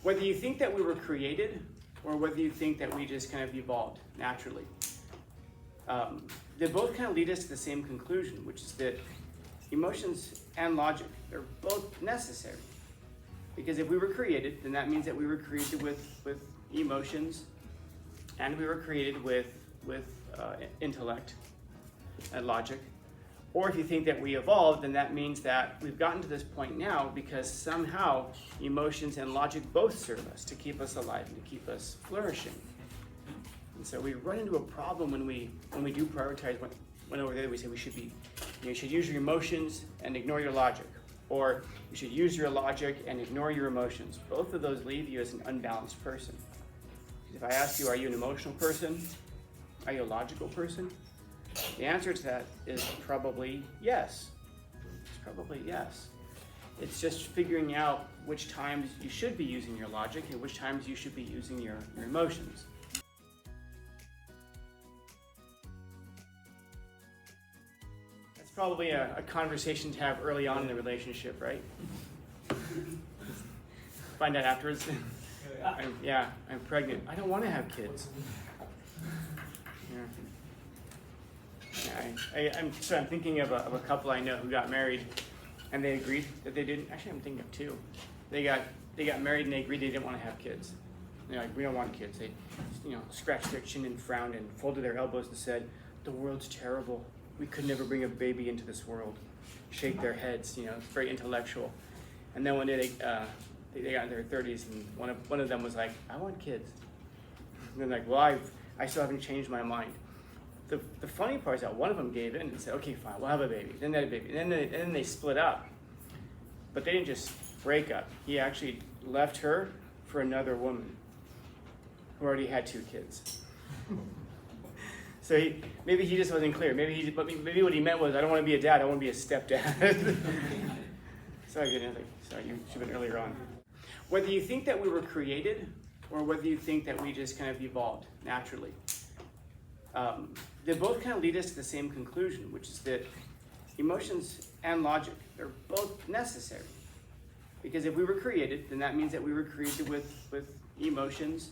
Whether you think that we were created or whether you think that we just kind of evolved naturally, they both kind of lead us to the same conclusion, which is that emotions and logic, they're both necessary. Because if we were created, then that means that we were created with emotions, and we were created with intellect and logic. Or if you think that we evolved, then that means that we've gotten to this point now because somehow emotions and logic both serve us to keep us alive and to keep us flourishing. And so we run into a problem when we do prioritize when over there we say we should be, you should use your emotions and ignore your logic. Or you should use your logic and ignore your emotions. Both of those leave you as an unbalanced person. If I ask you, are you an emotional person? Are you a logical person? The answer to that is probably yes. It's probably yes. It's just figuring out which times you should be using your logic and which times you should be using your emotions. That's probably a conversation to have early on in the relationship, right? Find out afterwards. I'm pregnant. I don't want to have kids. I'm thinking of a couple I know who got married, and they agreed that they didn't. Actually, I'm thinking of two. They got married and they agreed they didn't want to have kids. They're like, we don't want kids. They, scratched their chin and frowned and folded their elbows and said, the world's terrible. We could never bring a baby into this world. Shake their heads. It's very intellectual. And then one day they got in their 30s, and one of them was like, I want kids. And they're like, well, I still haven't changed my mind. The funny part is that one of them gave in and said, okay, fine, we'll have a baby. Then they had a baby. And then they split up. But they didn't just break up. He actually left her for another woman who already had 2 kids. So maybe he just wasn't clear. Maybe what he meant was, I don't want to be a dad, I want to be a stepdad. Sorry, you should have been earlier on. Whether you think that we were created or whether you think that we just kind of evolved naturally, they both kind of lead us to the same conclusion, which is that emotions and logic, they're both necessary. Because if we were created, then that means that we were created with emotions,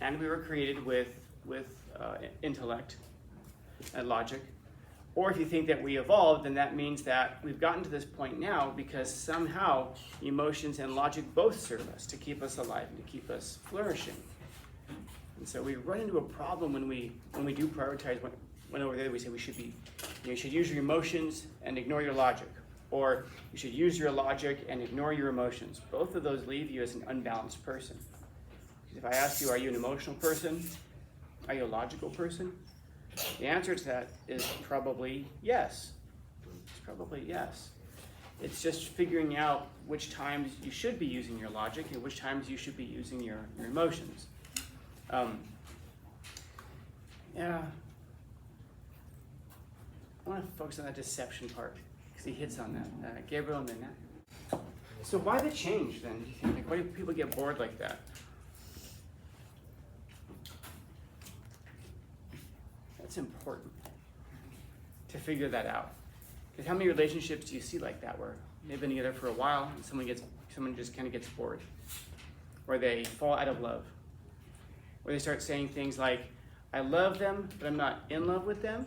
and we were created with intellect and logic. Or if you think that we evolved, then that means that we've gotten to this point now because somehow emotions and logic both serve us to keep us alive and to keep us flourishing. And so we run into a problem when we do prioritize when over there we say we should be, you should use your emotions and ignore your logic. Or you should use your logic and ignore your emotions. Both of those leave you as an unbalanced person. If I ask you, are you an emotional person? Are you a logical person? The answer to that is probably yes. It's probably yes. It's just figuring out which times you should be using your logic and which times you should be using your emotions. I want to focus on that deception part because he hits on that. Gabriel and Nanette. So why the change then? Do you think? Like, why do people get bored like that? That's important to figure that out. Because how many relationships do you see like that where they've been together for a while and someone just kind of gets bored, or they fall out of love, or they start saying things like, I love them, but I'm not in love with them,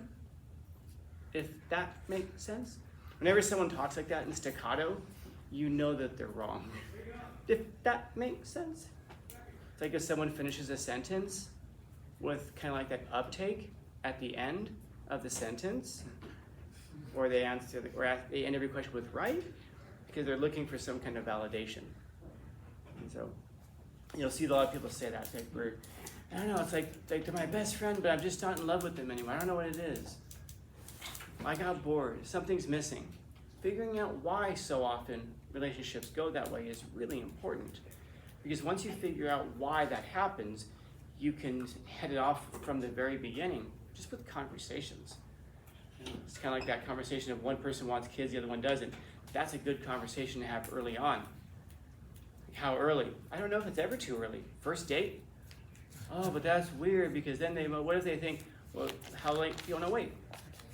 if that makes sense. Whenever someone talks like that in staccato, you know that they're wrong. If that makes sense. It's like if someone finishes a sentence with kind of like that uptake at the end of the sentence, or they end every question with right, because they're looking for some kind of validation. And so you'll see a lot of people say that. Like I don't know, it's like they're my best friend, but I'm just not in love with them anymore. I don't know what it is. I got bored. Something's missing. Figuring out why so often relationships go that way is really important. Because once you figure out why that happens, you can head it off from the very beginning, just with conversations. It's kind of like that conversation of one person wants kids, the other one doesn't. That's a good conversation to have early on. How early? I don't know if it's ever too early. First date? Oh, but that's weird because then what if they think, well, how late do you want to wait?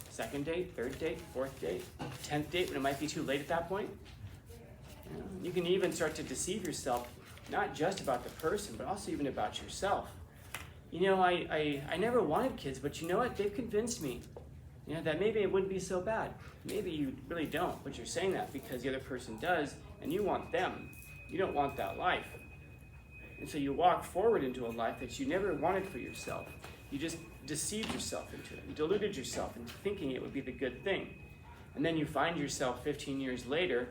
Second date, third date, fourth date, 10th date, when it might be too late at that point? You can even start to deceive yourself not just about the person, but also even about yourself. I never wanted kids, but you know what? They've convinced me, that maybe it wouldn't be so bad. Maybe you really don't, but you're saying that because the other person does, and you want them. You don't want that life. And so you walk forward into a life that you never wanted for yourself. You just deceived yourself into it. You deluded yourself into thinking it would be the good thing. And then you find yourself 15 years later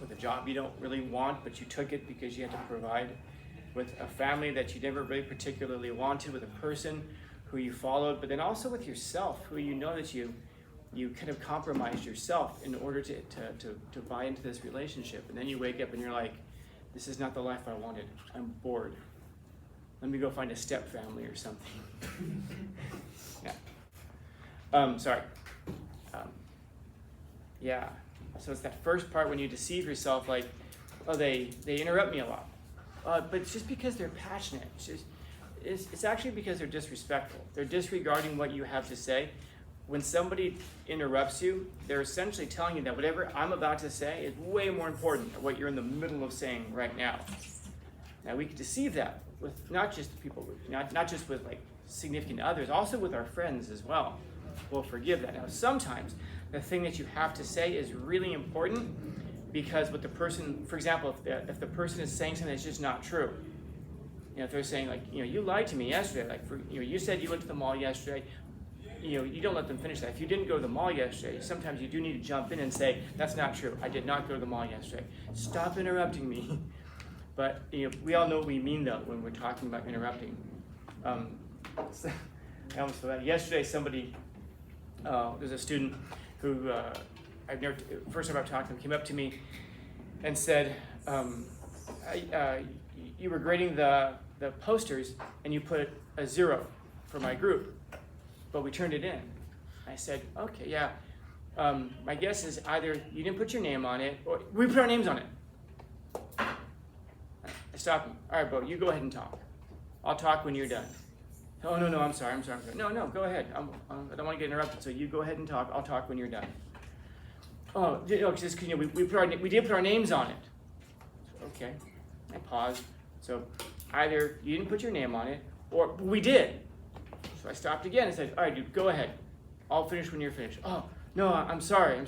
with a job you don't really want, but you took it because you had to provide, with a family that you never really particularly wanted, with a person who you followed, but then also with yourself, who you know that you kind of compromised yourself in order to buy into this relationship. And then you wake up and you're like, this is not the life I wanted. I'm bored. Let me go find a step family or something. Yeah. Sorry. Yeah. So it's that first part when you deceive yourself, like, oh, they interrupt me a lot. But it's just because they're passionate. It's actually because they're disrespectful. They're disregarding what you have to say. When somebody interrupts you, they're essentially telling you that whatever I'm about to say is way more important than what you're in the middle of saying right now. Now we can deceive that with not just people, not just with like significant others, also with our friends as well. We'll forgive that. Now sometimes the thing that you have to say is really important because what the person, for example, if the person is saying something that's just not true, if they're saying like, you lied to me yesterday, like you said you went to the mall yesterday. You don't let them finish that. If you didn't go to the mall yesterday, sometimes you do need to jump in and say, that's not true. I did not go to the mall yesterday. Stop interrupting me. But we all know what we mean though when we're talking about interrupting. I almost forgot. Yesterday, somebody, there's a student who first time I've talked to him, came up to me and said, you were grading the posters and you put a 0 for my group. But we turned it in. I said, okay, yeah. My guess is either you didn't put your name on it, or we put our names on it. I stopped him. All right, Bo, you go ahead and talk. I'll talk when you're done. Oh, no, I'm sorry. No, go ahead. I don't want to get interrupted, so you go ahead and talk. I'll talk when you're done. Oh, just we did put our names on it. Okay. I paused. So either you didn't put your name on it, or we did. So I stopped again and said, all right, dude, go ahead. I'll finish when you're finished. Oh, no, I'm sorry.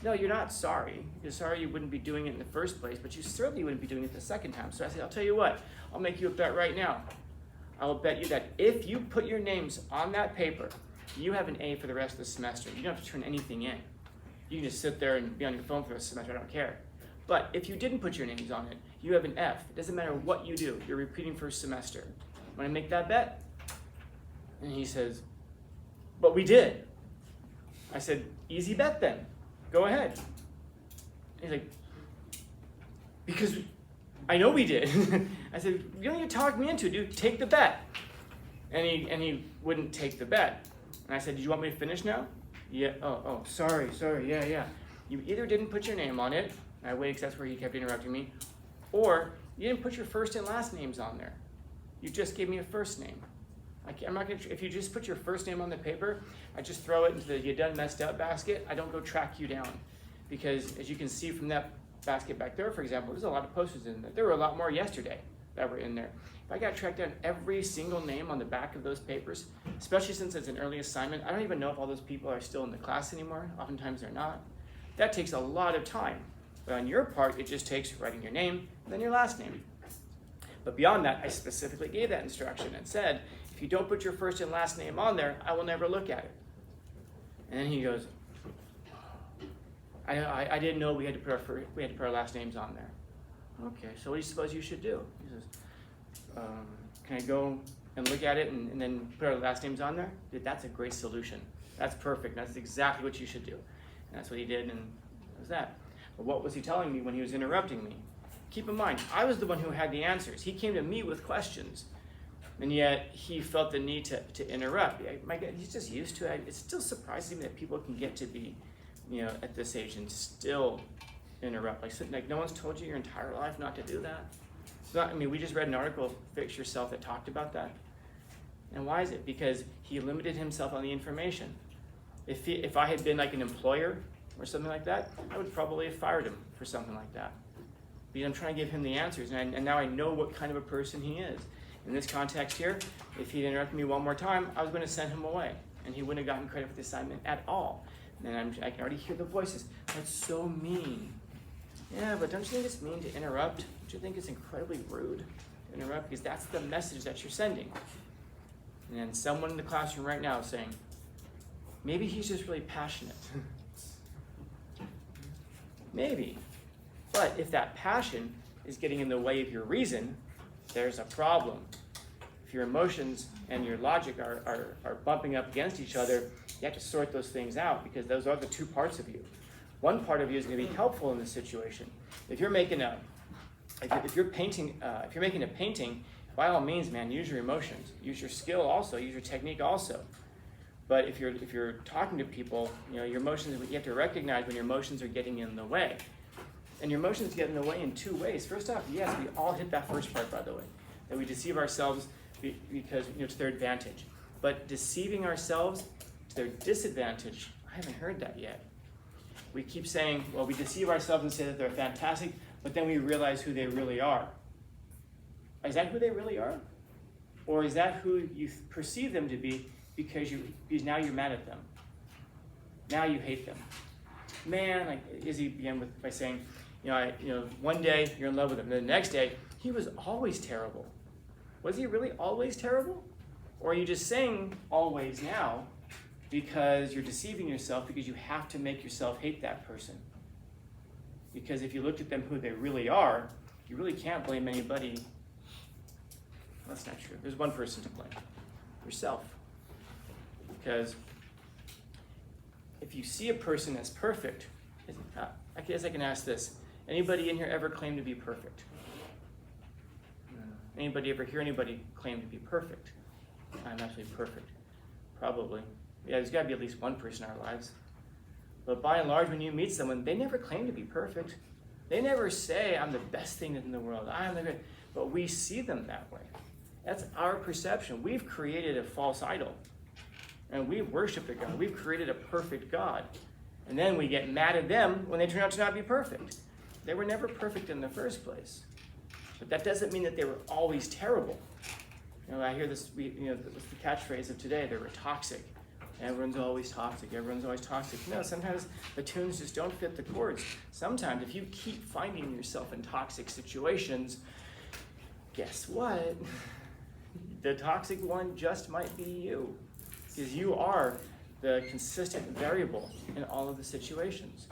No, you're not sorry. You're sorry you wouldn't be doing it in the first place, but you certainly wouldn't be doing it the second time. So I said, I'll tell you what, I'll make you a bet right now. I will bet you that if you put your names on that paper, you have an A for the rest of the semester. You don't have to turn anything in. You can just sit there and be on your phone for the semester, I don't care. But if you didn't put your names on it, you have an F. It doesn't matter what you do, you're repeating first semester. Want to make that bet? And he says, but we did. I said, easy bet then. Go ahead. He's like, because I know we did. I said, you don't need to talk me into it, dude. Take the bet. And he wouldn't take the bet. And I said, did you want me to finish now? Yeah. Oh, sorry. Yeah. You either didn't put your name on it, and I waited because that's where he kept interrupting me, or you didn't put your first and last names on there. You just gave me a first name. I'm not gonna. If you just put your first name on the paper, I just throw it into the "you done messed up" basket. I don't go track you down, because as you can see from that basket back there, for example, there's a lot of posters in there. There were a lot more yesterday that were in there. If I got tracked down every single name on the back of those papers, especially since it's an early assignment, I don't even know if all those people are still in the class anymore. Oftentimes they're not. That takes a lot of time. But on your part, it just takes writing your name and then your last name. But beyond that, I specifically gave that instruction and said, if you don't put your first and last name on there, I will never look at it. And then he goes, I didn't know we had to put our last names on there. Okay, so what do you suppose you should do? He says, can I go and look at it and then put our last names on there? Dude, that's a great solution. That's perfect. That's exactly what you should do. And that's what he did, and that was that. But what was he telling me when he was interrupting me? Keep in mind, I was the one who had the answers. He came to me with questions, and yet he felt the need to interrupt. My God, he's just used to it. It still surprises me that people can get to be, at this age and still interrupt. Like no one's told you your entire life not to do that. It's not, we just read an article, Fix Yourself, that talked about that. And why is it? Because he limited himself on the information. If I had been like an employer or something like that, I would probably have fired him for something like that. because I'm trying to give him the answers, and now I know what kind of a person he is. In this context here, if he'd interrupted me one more time, I was going to send him away, and he wouldn't have gotten credit for the assignment at all. And I can already hear the voices. That's so mean. Yeah, but don't you think it's mean to interrupt? Don't you think it's incredibly rude to interrupt? Because that's the message that you're sending. And then someone in the classroom right now is saying, maybe he's just really passionate. Maybe. But if that passion is getting in the way of your reason, there's a problem. If your emotions and your logic are bumping up against each other, you have to sort those things out, because those are the two parts of you. One part of you is going to be helpful in this situation. If you're making if you're making a painting, by all means, man, use your emotions, use your skill also, use your technique also. But if you're talking to people, your emotions, you have to recognize when your emotions are getting in the way. And your emotions get in the way in two ways. First off, yes, we all hit that first part, by the way, that we deceive ourselves because to their advantage. But deceiving ourselves to their disadvantage, I haven't heard that yet. We keep saying, well, we deceive ourselves and say that they're fantastic, but then we realize who they really are. Is that who they really are? Or is that who you perceive them to be because now you're mad at them? Now you hate them. Man, like Izzy began by saying, one day you're in love with him, and the next day he was always terrible. Was he really always terrible? Or are you just saying always now because you're deceiving yourself because you have to make yourself hate that person? Because if you looked at them who they really are, you really can't blame anybody. That's not true. There's one person to blame. Yourself. Because if you see a person as perfect, I guess I can ask this. Anybody in here ever claim to be perfect? Anybody ever hear anybody claim to be perfect? I'm absolutely perfect. Probably. Yeah, there's got to be at least one person in our lives. But by and large, when you meet someone, they never claim to be perfect. They never say, I'm the best thing in the world. I'm the good. But we see them that way. That's our perception. We've created a false idol. And we've worshipped a God. We've created a perfect God. And then we get mad at them when they turn out to not be perfect. They were never perfect in the first place. But that doesn't mean that they were always terrible. I hear this, the catchphrase of today, they were toxic. Everyone's always toxic. Everyone's always toxic. No, sometimes the tunes just don't fit the chords. Sometimes if you keep finding yourself in toxic situations, guess what? The toxic one just might be you. Because you are the consistent variable in all of the situations.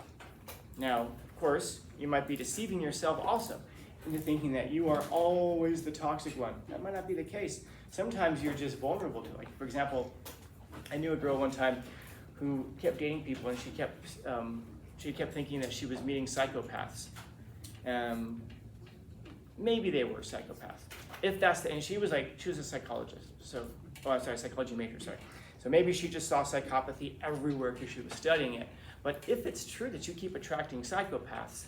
Now, of course, you might be deceiving yourself also into thinking that you are always the toxic one. That might not be the case. Sometimes you're just vulnerable to it. Like, for example, I knew a girl one time who kept dating people, and she kept thinking that she was meeting psychopaths. Maybe they were psychopaths. If that's and she was a psychologist. Psychology major, sorry. So maybe she just saw psychopathy everywhere because she was studying it. But if it's true that you keep attracting psychopaths,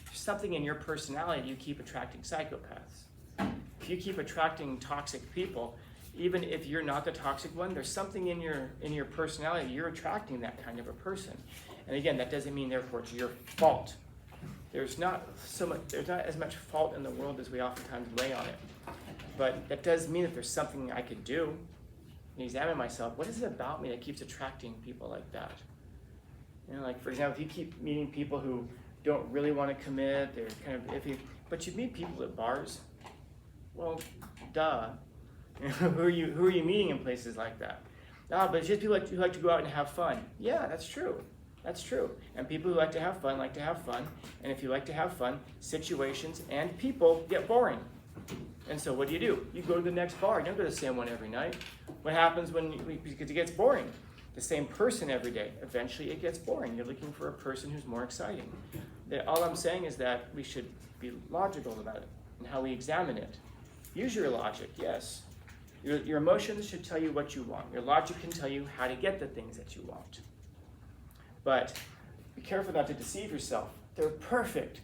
there's something in your personality that you keep attracting psychopaths. If you keep attracting toxic people, even if you're not the toxic one, there's something in your personality, you're attracting that kind of a person. And again, that doesn't mean therefore it's your fault. There's not as much fault in the world as we oftentimes lay on it. But that does mean that there's something I could do and examine myself. What is it about me that keeps attracting people like that? Like for example, if you keep meeting people who don't really want to commit, they're kind of iffy, but you meet people at bars, well, duh. Who are you meeting in places like that? But it's just people who like to go out and have fun. Yeah, that's true. That's true. And people who like to have fun. And if you like to have fun, situations and people get boring. And so what do? You go to the next bar. You don't go to the same one every night. What happens because it gets boring? The same person every day. Eventually it gets boring. You're looking for a person who's more exciting. All I'm saying is that we should be logical about it and how we examine it. Use your logic, yes. Your emotions should tell you what you want. Your logic can tell you how to get the things that you want. But be careful not to deceive yourself. They're perfect.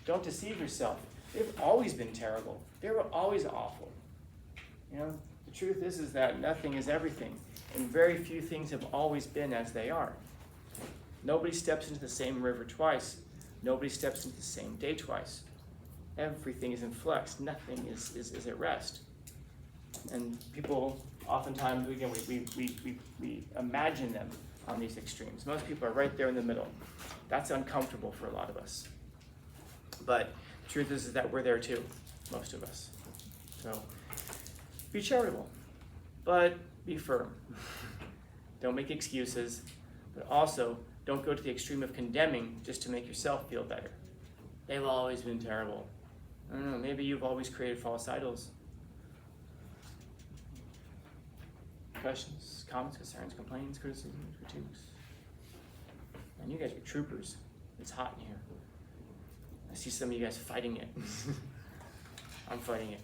Don't deceive yourself. They've always been terrible. They were always awful. The truth is that nothing is everything, and very few things have always been as they are. Nobody steps into the same river twice. Nobody steps into the same day twice. Everything is in flux. Nothing is at rest. And people, oftentimes, again, we imagine them on these extremes. Most people are right there in the middle. That's uncomfortable for a lot of us. But the truth is that we're there too, most of us. So be charitable, but be firm. Don't make excuses, but also don't go to the extreme of condemning just to make yourself feel better. They've always been terrible. I don't know, maybe you've always created false idols. Questions, comments, concerns, complaints, criticisms, critiques? Man, you guys are troopers. It's hot in here. I see some of you guys fighting it. I'm fighting it.